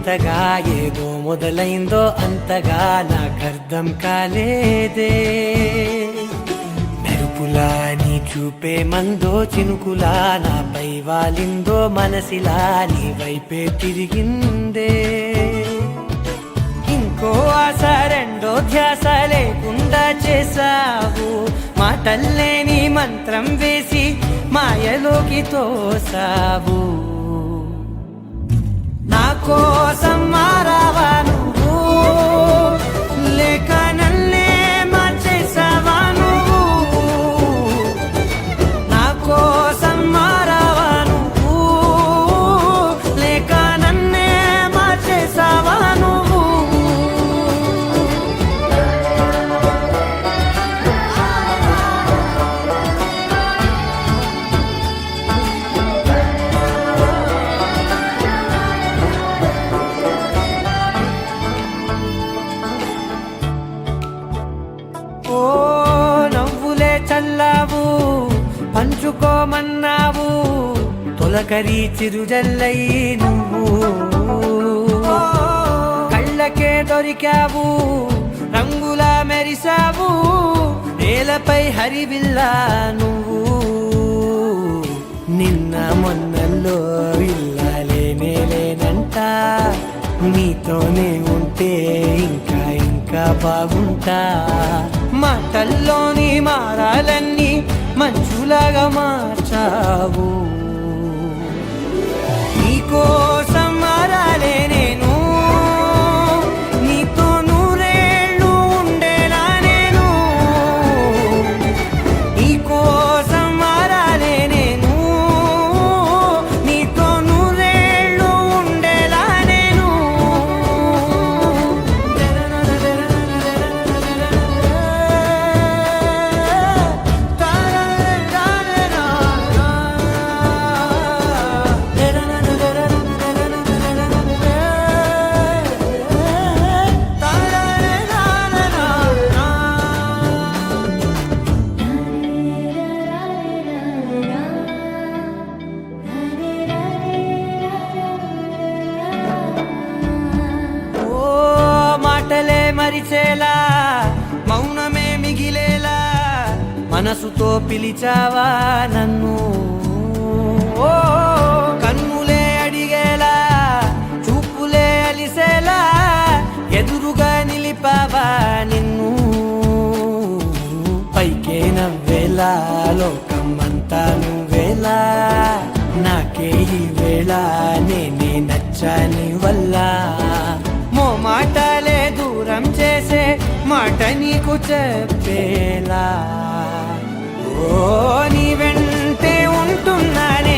వింతగా ఏదో మొదలైందో అంతగా నాకర్థం కాలేదే. మెరుపులా నీ చూపే మందో చినుకులా నాపై వాలిందో మనసిలా నీ వైపే తిరిగిందే. ఇంకో ఆశ రెండో ధ్యాస లేకుండా చేసావు, మాటల్లే నీ మంత్రం వేసి మాయలోకి తోసావు. నా కోసం మారావా నువ్వు, లేక నన్నే మార్చేసావా నువ్వు. నా కోసం మారావా నువ్వు, లేక నన్నే మార్చేసావా నువ్వు. ఓ నవ్వులే చల్లావు, పంచుకోమన్నావు, తొలకరి చిరుజల్లై నువ్వు. కళ్ళకే దొరికావు, రంగులా మెరిసావు, నేలపై హరివిల్లా నువ్వు. నిన్న మొన్నల్లో ఇల్లాలేనే లేనంట, నీతోనే ఉంటే ఇంకా ఇంకా బాగుంటా. మాటల్లోని మారాలన్నీ మంచులాగా మార్చావు. నీకోసం మారాలే నేను, నీతో నూరేళ్ళు ఉండేలా నేను. నీకోసం మారాలే నేను, నీతో నూరేళ్ళు ఉండేలా నేను. మాటలే మరిచేలా, మౌనమే మిగిలేలా, మనసుతో పిలిచావా నన్ను. ఓ కన్నులే అడిగేలా, చూపులే అలిసేలా, ఎదురుగా నిలిపావా నిన్ను. పైకే నవ్వేలా, లోకమంతా నువ్వేలా, నాకే ఈ వేళ నేనే నచ్చాని వల్ల. మాటలే దూరం చేసే మాట నీకు చెప్పేలా. ఓ నీ వెంటే ఉంటున్నానే.